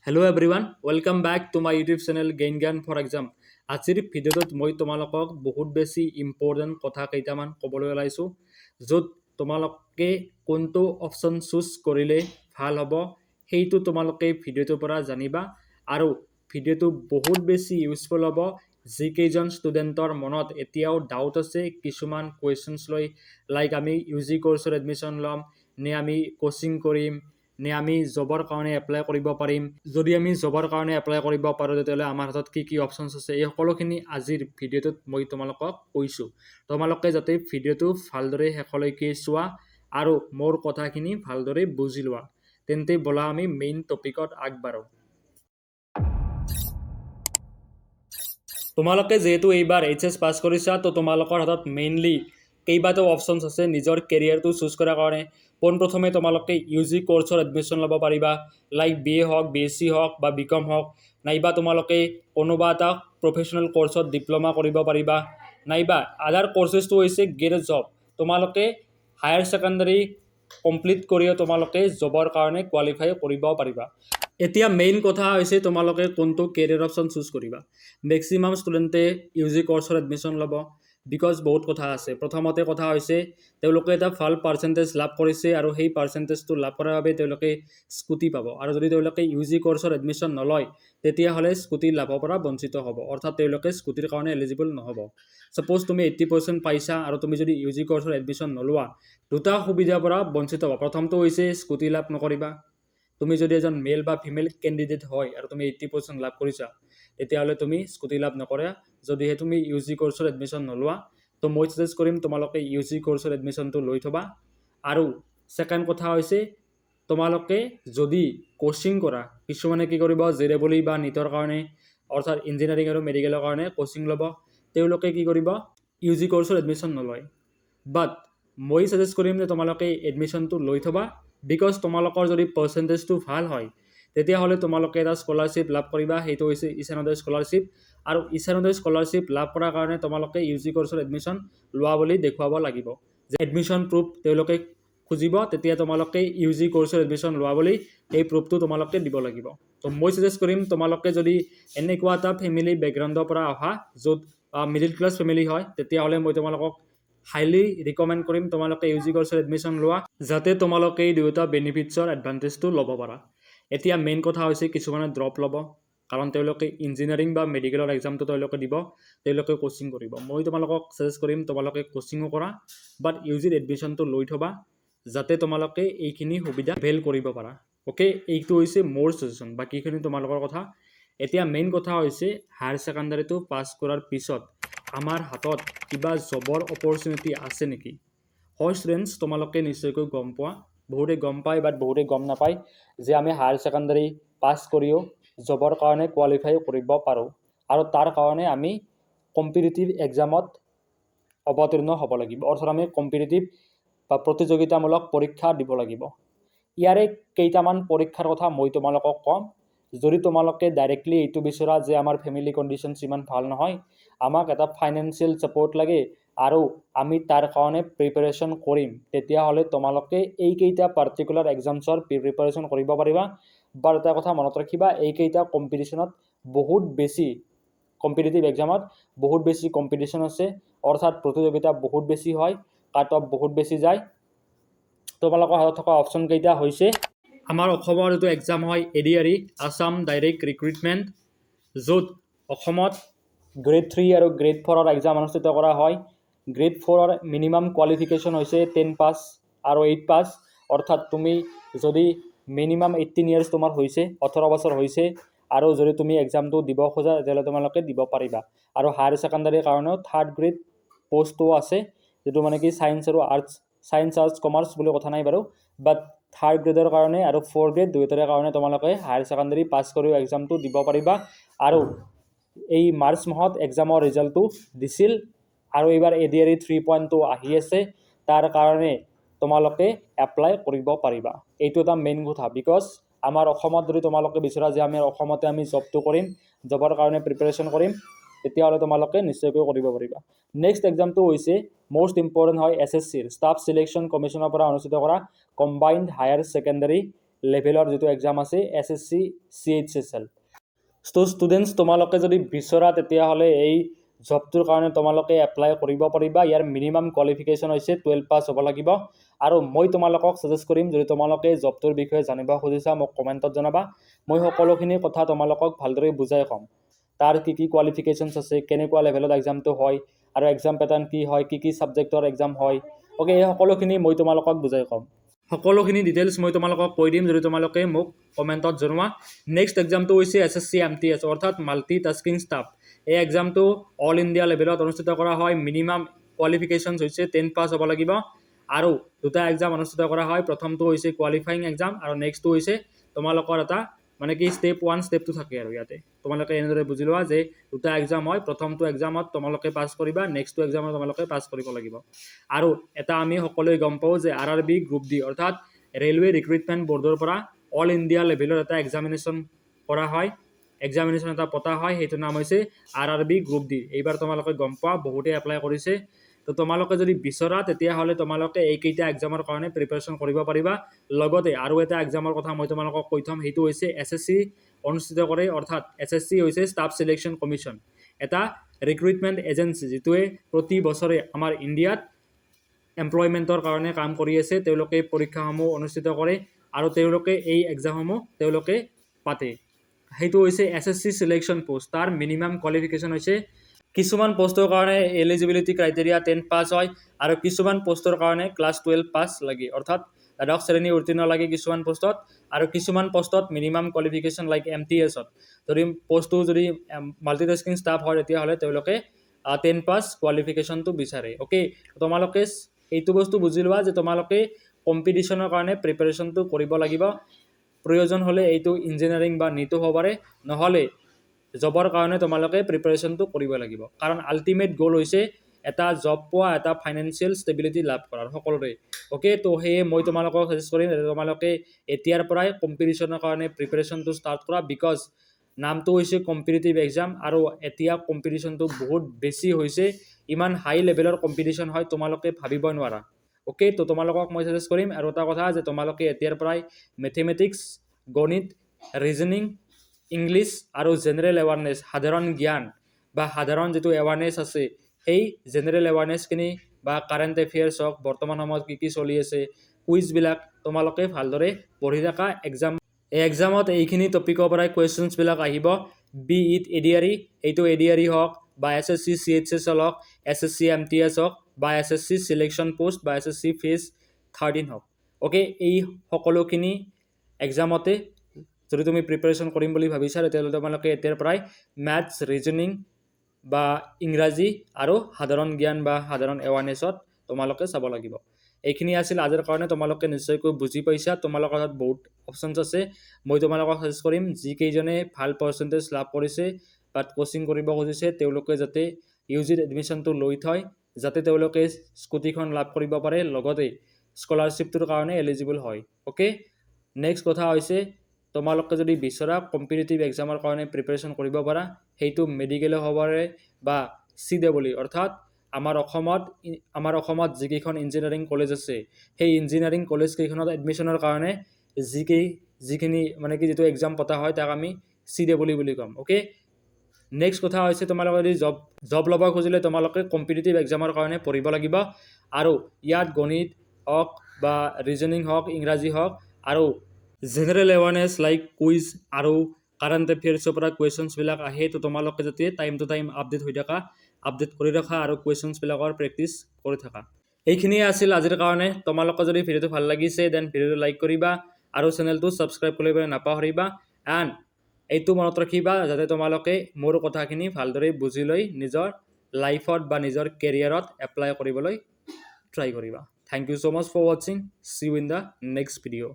Hello' everyone welcome back to my YouTube channel gain Gyan for exam. আজিৰ ভিডিঅ'টোত মই তোমালোকক বহুত বেছি ইম্পৰ্টেণ্ট কথা কেইটামান ক'বলৈ ওলাইছোঁ, য'ত তোমালোকে কোনটো অপশ্যন চুজ কৰিলে ভাল হ'ব সেইটো তোমালোকে ভিডিঅ'টোৰ পৰা জানিবা। আৰু ভিডিঅ'টো বহুত বেছি ইউজফুল হ'ব যিকেইজন ষ্টুডেণ্টৰ মনত এতিয়াও ডাউট আছে কিছুমান কুৱেশ্যনছ লৈ, লাইক আমি ইউ জি কৰ্চৰ এডমিশ্যন ল'ম নে আমি কোচিং কৰিম নে আমি জবৰ কাৰণে এপ্লাই কৰিব পাৰিম। যদি আমি জবৰ কাৰণে এপ্লাই কৰিব পাৰোঁ তেতিয়াহ'লে আমাৰ হাতত কি কি অপশ্যনছ আছে, এই সকলোখিনি আজিৰ ভিডিঅ'টোত মই তোমালোকক কৈছোঁ। তোমালোকে যাতে ভিডিঅ'টো ভালদৰে শেষলৈকে চোৱা আৰু মোৰ কথাখিনি ভালদৰে বুজি লোৱা। তেন্তে ব'লা আমি মেইন টপিকত আগবাঢ়োঁ। তোমালোকে যিহেতু এইবাৰ HS পাছ কৰিছা, তো তোমালোকৰ হাতত মেইনলি কেইবাটাও অপশ্যনছ আছে নিজৰ কেৰিয়াৰটো চুজ কৰাৰ কাৰণে। পোনপ্ৰথমে তোমালোকে ইউ জি কৰ্চৰ এডমিশ্যন ল'ব পাৰিবা, লাইক BA হওক, BSc হওক বা BCom হওক, নাইবা তোমালোকে কোনোবা এটা প্ৰফেচনেল কৰ্চত ডিপ্ল'মা কৰিব পাৰিবা, নাইবা আদাৰ কৰ্চেছটো হৈছে গেট জব। তোমালোকে হায়াৰ ছেকেণ্ডাৰী কমপ্লিট কৰিও তোমালোকে জবৰ কাৰণে কোৱালিফাই কৰিব পাৰিবা। এতিয়া মেইন কথা হৈছে তোমালোকে কোনটো কেৰিয়াৰ অপশ্যন চুজ কৰিবা। মেক্সিমাম ষ্টুডেণ্টে ইউ জি কৰ্চৰ এডমিশ্যন ল'ব, বিকজ বহুত কথা আছে। প্ৰথমতে কথা হৈছে তেওঁলোকে এটা ভাল পাৰ্চেণ্টেজ লাভ কৰিছে আৰু সেই পাৰ্চেণ্টেজটো লাভ কৰাৰ বাবে তেওঁলোকে স্কুটি পাব, আৰু যদি তেওঁলোকে ইউ জি কৰ্চৰ এডমিশ্যন নলয় তেতিয়াহ'লে স্কুটি লাভৰ পৰা বঞ্চিত হ'ব, অৰ্থাৎ তেওঁলোকে স্কুটিৰ কাৰণে এলিজিবল নহ'ব। ছাপ'জ তুমি 80% পাইছা আৰু তুমি যদি ইউ জি কৰ্চৰ এডমিশ্যন নলোৱা, দুটা সুবিধাৰ পৰা বঞ্চিত হ'ব। প্ৰথমটো হৈছে স্কুটি লাভ নকৰিবা। তুমি যদি এজন মেল বা ফিমেল কেণ্ডিডেট হয় আৰু তুমি 80% লাভ কৰিছা, তেতিয়াহ'লে তুমি স্কুটি লাভ নকৰা যদিহে তুমি ইউ জি কৰ্চৰ এডমিশ্যন নলোৱা। তো মই ছাজেষ্ট কৰিম তোমালোকে ইউ জি কৰ্চৰ এডমিশ্যনটো লৈ থ'বা। আৰু ছেকেণ্ড কথা হৈছে তোমালোকে যদি কোচিং কৰা, কিছুমানে কি কৰিব JEE বা নীটৰ কাৰণে, অৰ্থাৎ ইঞ্জিনিয়াৰিং আৰু মেডিকেলৰ কাৰণে কোচিং ল'ব, তেওঁলোকে কি কৰিব ইউ জি কৰ্চৰ এডমিশ্যন নলয়। বাট মই ছাজেষ্ট কৰিম যে তোমালোকে এডমিশ্যনটো লৈ থ'বা, বিকজ তোমালোকৰ যদি পাৰ্চেণ্টেজটো ভাল হয় তেতিয়াহ'লে তোমালোকে এটা স্কলাৰশ্বিপ লাভ কৰিবা, সেইটো হৈছে ঈশান উদয় স্কলাৰশ্বিপ। আৰু ঈশান উদয় স্কলাৰশ্বিপ লাভ কৰাৰ কাৰণে তোমালোকে ইউ জি কৰ্চৰ এডমিশ্যন লোৱা বুলি দেখুৱাব লাগিব, যে এডমিশ্যন প্ৰুফ তেওঁলোকে খুজিব, তেতিয়া তোমালোকে ইউ জি কৰ্চৰ এডমিশ্যন লোৱা বুলি এই প্ৰুফটো তোমালোকে দিব লাগিব। তো মই ছাজেষ্ট কৰিম তোমালোকে যদি এনেকুৱা এটা ফেমিলি বেকগ্ৰাউণ্ডৰ পৰা অহা য'ত মিডিল ক্লাছ ফেমিলি হয়, তেতিয়াহ'লে মই তোমালোকক হাইলি ৰিকমেণ্ড কৰিম তোমালোকে ইউ জি কৰ্চৰ এডমিশ্যন লোৱা, যাতে তোমালোকে এই দুয়োটা বেনিফিটছৰ এডভান্টেজটো ল'ব পাৰা। এতিয়া মেইন কথা হৈছে কিছুমানে ড্ৰপ ল'ব, কাৰণ তেওঁলোকে ইঞ্জিনিয়াৰিং বা মেডিকেলৰ এক্সামটো তেওঁলোকে দিব, তেওঁলোকে কোচিং কৰিব। মই তোমালোকক ছাজেষ্ট কৰিম তোমালোকে কোচিঙো কৰা, বাট ইউ জিত এডমিশ্যনটো লৈ থ'বা, যাতে তোমালোকে এইখিনি সুবিধা ভেল কৰিব পাৰা। অ'কে, এইটো হৈছে মোৰ ছাজেশ্যন, বাকীখিনি তোমালোকৰ কথা। এতিয়া মেইন কথা হৈছে হায়াৰ ছেকেণ্ডাৰীটো পাছ কৰাৰ পিছত আমাৰ হাতত কিবা জবৰ অপৰচুনিটি আছে নেকি। হয় ষ্টুডেণ্টছ, তোমালোকে নিশ্চয়কৈ গম পোৱা, বহুতে গম পায় বাট বহুতে গম নাপায় যে আমি হায়াৰ ছেকেণ্ডাৰী পাছ কৰিও জবৰ কাৰণে কোৱালিফাই কৰিব পাৰোঁ, আৰু তাৰ কাৰণে আমি কম্পিটিটিভ এক্সামত অৱতীৰ্ণ হ'ব লাগিব, অৰ্থাৎ আমি কম্পিটিটিভ বা প্ৰতিযোগিতামূলক পৰীক্ষা দিব লাগিব। ইয়াৰে কেইটামান পৰীক্ষাৰ কথা মই তোমালোকক ক'ম। যদি তোমালোকে ডাইৰেক্টলি এইটো বিচৰা যে আমাৰ ফেমিলি কণ্ডিশ্যনছ ইমান ভাল নহয়, আমাক এটা ফাইনেন্সিয়েল ছাপৰ্ট লাগে আৰু আমি তাৰ কাৰণে প্ৰিপাৰেশ্যন কৰিম, তেতিয়াহ'লে তোমালোকে এইকেইটা পাৰ্টিকুলাৰ এক্সামছৰ প্ৰিপাৰেশ্যন কৰিব পাৰিবা। বাট এটা কথা মনত ৰাখিবা, এইকেইটা কম্পিটিশ্যনত বহুত বেছি কম্পিটিটিভ এক্সামত বহুত বেছি কম্পিটিশ্যন আছে, অৰ্থাৎ প্ৰতিযোগিতা বহুত বেছি হয়, কাট অফ বহুত বেছি যায়। তোমালোকৰ হাতত থকা অপশ্যন কেইটা হৈছে আমাৰ অসমৰ যিটো এক্সাম হয় ADRE, আছাম ডাইৰেক্ট ৰিক্ৰুইটমেণ্ট, য'ত অসমত গ্ৰেড 3 আৰু গ্ৰেড 4ৰ এক্সাম অনুষ্ঠিত কৰা হয়। গ্ৰেড 4ৰ মিনিমাম কোৱালিফিকেশ্যন হৈছে 10 পাছ আৰু 8 পাছ, অৰ্থাৎ তুমি যদি মিনিমাম 18 ইয়াৰ্ছ তোমাৰ হৈছে, 18 বছৰ হৈছে, আৰু যদি তুমি এক্সামটো দিব খোজা তেতিয়াহ'লে তোমালোকে দিব পাৰিবা। আৰু হায়াৰ ছেকেণ্ডাৰীৰ কাৰণেও 3rd গ্ৰেড পষ্টটো আছে, যিটো মানে কি ছায়েন্স আৰু আৰ্টছ, ছায়েন্স আৰ্টছ কমাৰ্চ বুলি কথা নাই বাৰু, বাট 3rd গ্ৰেডৰ কাৰণে আৰু 4th গ্ৰেড দুয়োটাৰে কাৰণে তোমালোকে হায়াৰ ছেকেণ্ডাৰী পাছ কৰিও এক্সামটো দিব পাৰিবা। আৰু এই মাৰ্চ মাহত এক্সামৰ ৰিজাল্টটো দিছিল, আৰু এইবাৰ ADRE 3.2 আহি আছে, তাৰ কাৰণে তোমালোকে এপ্লাই কৰিব পাৰিবা। এইটো এটা মেইন কথা, বিকজ আমাৰ অসমত যদি তোমালোকে বিচৰা যে আমি অসমতে আমি জবটো কৰিম, জবৰ কাৰণে প্ৰিপাৰেশ্যন কৰিম, তেতিয়াহ'লে তোমালোকে নিশ্চয়কৈ কৰিব পাৰিবা। নেক্সট এক্সামটো হৈছে মষ্ট ইম্পৰ্টেণ্ট হয় SSCৰ ষ্টাফ ছিলেকশ্যন কমিশ্যনৰ পৰা অনুষ্ঠিত কৰা কম্বাইণ্ড হায়াৰ ছেকেণ্ডাৰী লেভেলৰ যিটো এক্সাম আছে SSC CHSL। তো ষ্টুডেণ্টছ তোমালোকে যদি বিচৰা তেতিয়াহ'লে এই জবটোৰ কাৰণে তোমালোকে এপ্লাই কৰিব পাৰিবা। ইয়াৰ মিনিমাম কোৱালিফিকেশ্যন হৈছে 12 পাছ হ'ব লাগিব। আৰু মই তোমালোকক ছাজেষ্ট কৰিম, যদি তোমালোকে জবটোৰ বিষয়ে জানিব খুজিছা মোক কমেণ্টত জনাবা। মই সকলোখিনি কথা তোমালোকক ভালদৰে বুজাই ক'ম। তাৰ কি কি কোৱালিফিকেশ্যনছ আছে, কেনেকুৱা লেভেলত এক্সামটো হয়, আৰু এক্সাম পেটাৰ্ণ কি হয়, কি ছাবজেক্টৰ এক্সাম হয়, অ'কে, এই সকলোখিনি মই তোমালোকক বুজাই ক'ম। সকলোখিনি ডিটেইলছ মই তোমালোকক কৈ দিম যদি তোমালোকে মোক কমেণ্টত জনোৱা। নেক্সট এক্সামটো হৈছে SSC MTS অৰ্থাৎ মাল্টি টাস্কিং ষ্টাফ। এই এক্সামটো অল ইণ্ডিয়া লেভেলত অনুষ্ঠিত কৰা হয়। মিনিমাম কোৱালিফিকেশ্যনছ হৈছে 10 পাছ হ'ব লাগিব। আৰু দুটা এক্সাম অনুষ্ঠিত কৰা হয়। প্ৰথমটো হৈছে কোৱালিফাইং এক্সাম আৰু নেক্সটটো হৈছে তোমালোকৰ এটা মানে কি ষ্টেপ 1 ষ্টেপ 2 থাকে। আৰু ইয়াতে তোমালোকে এনেদৰে বুজি লোৱা যে দুটা এক্সাম হয়। প্ৰথমটো এক্সামত তোমালোকে পাছ কৰিবা, নেক্সটটো এক্সামত তোমালোকে পাছ কৰিব লাগিব। আৰু এটা আমি সকলোৱে গম পাওঁ যে RRB গ্ৰুপ ডি অৰ্থাৎ ৰেলৱে ৰিক্ৰুইটমেণ্ট বৰ্ডৰ পৰা অল ইণ্ডিয়া লেভেলৰ এটা এক্সামিনেশ্যন কৰা হয়, এক্সামিনেশ্যন এটা পতা হয়। সেইটো নাম হৈছে RRB গ্ৰুপ ডি। এইবাৰ তোমালোকে গম পোৱা বহুতে এপ্লাই কৰিছে। তো তোমালোকে যদি বিচৰা তেতিয়াহ'লে তোমালোকে এইকেইটা এক্সামৰ কাৰণে প্ৰিপাৰেশ্যন কৰিব পাৰিবা। লগতে আৰু এটা এক্সামৰ কথা মই তোমালোকক কৈ থ'ম, সেইটো হৈছে SSC অনুষ্ঠিত কৰে অৰ্থাৎ SSC হৈছে ষ্টাফ চিলেকশ্যন কমিশ্যন, এটা ৰিক্ৰুইটমেণ্ট এজেঞ্চি যিটোৱে প্ৰতি বছৰে আমাৰ ইণ্ডিয়াত এমপ্লয়মেণ্টৰ কাৰণে কাম কৰি আছে। তেওঁলোকে পৰীক্ষাসমূহ অনুষ্ঠিত কৰে আৰু তেওঁলোকে এই এক্সামসমূহ তেওঁলোকে পাতে। সেইটো হৈছে SSC চিলেকশ্যন পষ্ট। তাৰ মিনিমাম কোৱালিফিকেশ্যন হৈছে কিছুমান পষ্টৰ কাৰণে এলিজিবিলিটি ক্ৰাইটেৰিয়া 10 পাছ হয় আৰু কিছুমান পষ্টৰ কাৰণে ক্লাছ 12 পাছ লাগে অৰ্থাৎ দ্বাদশ শ্ৰেণী উত্তীৰ্ণ লাগে কিছুমান পষ্টত। আৰু কিছুমান পষ্টত মিনিমাম কোৱালিফিকেশ্যন লাইক MTSত যদি পষ্টটো যদি মাল্টিটাস্কিং ষ্টাফ হয় তেতিয়াহ'লে তেওঁলোকে 10 পাছ কোৱালিফিকেশ্যনটো বিচাৰে। অ'কে, তোমালোকে এইটো বস্তু বুজি লোৱা যে তোমালোকে কম্পিটিশ্যনৰ কাৰণে প্ৰিপাৰেশ্যনটো কৰিব লাগিব। প্ৰয়োজন হ'লে এইটো ইঞ্জিনিয়াৰিং বা নীটো হ'ব পাৰে, নহ'লে জবৰ কাৰণে তোমালোকে প্ৰিপাৰেশ্যনটো কৰিব লাগিব। কাৰণ আল্টিমেট গ'ল হৈছে এটা জব পোৱা, এটা ফাইনেন্সিয়েল ষ্টেবিলিটি লাভ কৰাৰ সকলোৰে। অ'কে, তো সেয়ে মই তোমালোকক ছাজেষ্ট কৰিম যে তোমালোকে এতিয়াৰ পৰাই কম্পিটিশ্যনৰ কাৰণে প্ৰিপাৰেশ্যনটো ষ্টাৰ্ট কৰা। বিকজ নামটো হৈছে কম্পিটিটিভ এক্সাম আৰু এতিয়া কম্পিটিশ্যনটো বহুত বেছি হৈছে। ইমান হাই লেভেলৰ কম্পিটিশ্যন হয় তোমালোকে ভাবিব নোৱাৰা। অ'কে, তো তোমালোকক মই ছাজেষ্ট কৰিম আৰু এটা কথা যে তোমালোকে এতিয়াৰ পৰাই মেথেমেটিক্স, গণিত, ৰিজনিং, ইংলিছ আৰু জেনেৰেল এৱাৰনেছ, সাধাৰণ জ্ঞান বা সাধাৰণ যিটো এৱাৰনেছ আছে সেই জেনেৰেল এৱাৰনেছখিনি বা কাৰেণ্ট এফেয়াৰ্ছ হওক, বৰ্তমান সময়ত কি কি চলি আছে, কুইজবিলাক তোমালোকে ভালদৰে পঢ়ি থকা। এই এক্সামত এইখিনি টপিকৰ পৰাই কুৱেশ্যনছবিলাক আহিব। বি ইট ADRE, এইটো ADRE হওক বা SSC CHSL হওক, SSC MTS হওক বা SSC চিলেকশ্যন পোষ্ট বা SSC ফেজ 13 হওক। অ'কে, এই সকলোখিনি এক্সামতে যদি তুমি প্ৰিপাৰেশ্যন কৰিম বুলি ভাবিছা তেতিয়াহ'লে তোমালোকে এতিয়াৰ পৰাই মেথছ, ৰিজনিং বা ইংৰাজী আৰু সাধাৰণ জ্ঞান বা সাধাৰণ এৱাৰনেছত তোমালোকে চাব লাগিব। এইখিনি আছিল আজিৰ কাৰণে। তোমালোকে নিশ্চয়কৈ বুজি পাইছা। তোমালোকৰ হাতত বহুত অপশ্যনছ আছে। মই তোমালোকক ছাজেষ্ট কৰিম যিকেইজনে ভাল পাৰ্চেণ্টেজ লাভ কৰিছে বাট কোচিং কৰিব খুজিছে তেওঁলোকে যাতে UGত এডমিশ্যনটো লৈ থয়, যাতে তেওঁলোকে স্কুটিখন লাভ কৰিব পাৰে, লগতে স্কলাৰশ্বিপটোৰ কাৰণে এলিজিবল হয়। অ'কে, নেক্সট কথা হৈছে তোমালোকে যদি বিচৰা কম্পিটিটিভ এক্সামৰ কাৰণে প্ৰিপাৰেশ্যন কৰিব পাৰা, সেইটো মেডিকেলে হ'ব পাৰে বা CEE অৰ্থাৎ আমাৰ অসমত যিকেইখন ইঞ্জিনিয়াৰিং কলেজ আছে সেই ইঞ্জিনিয়াৰিং কলেজকেইখনত এডমিশ্যনৰ কাৰণে যিখিনি মানে কি যিটো এক্সাম পতা হয় তাক আমি CEE বুলি ক'ম। অ'কে, নেক্সট কথা হৈছে তোমালোকে যদি জব ল'ব খুজিলে তোমালোকে কম্পিটিটিভ এক্সামৰ কাৰণে পঢ়িব লাগিব। আৰু ইয়াত গণিত হওক বা ৰিজনিং হওক, ইংৰাজী হওক আৰু জেনেৰেল এৱাৰনেছ লাইক কুইজ আৰু কাৰেণ্ট এফেয়াৰ্ছৰ পৰা কুৱেশ্যনছবিলাক আহে। তো তোমালোকে যাতে টাইম টু টাইম আপডেট কৰি ৰাখা আৰু কুৱেশ্যনছবিলাকৰ প্ৰেক্টিছ কৰি থাকা। এইখিনিয়ে আছিল আজিৰ কাৰণে। তোমালোকে যদি ভিডিঅ'টো ভাল লাগিছে দেন ভিডিঅ'টো লাইক কৰিবা আৰু চেনেলটো ছাবস্ক্ৰাইব কৰিবলৈ নাপাহৰিবা। এণ্ড এইটো মনত ৰাখিবা যাতে তোমালোকে মোৰ কথাখিনি ভালদৰে বুজি লৈ নিজৰ লাইফত বা নিজৰ কেৰিয়াৰত এপ্লাই কৰিবলৈ ট্ৰাই কৰিবা। Thank you so much for watching. See you in the next video.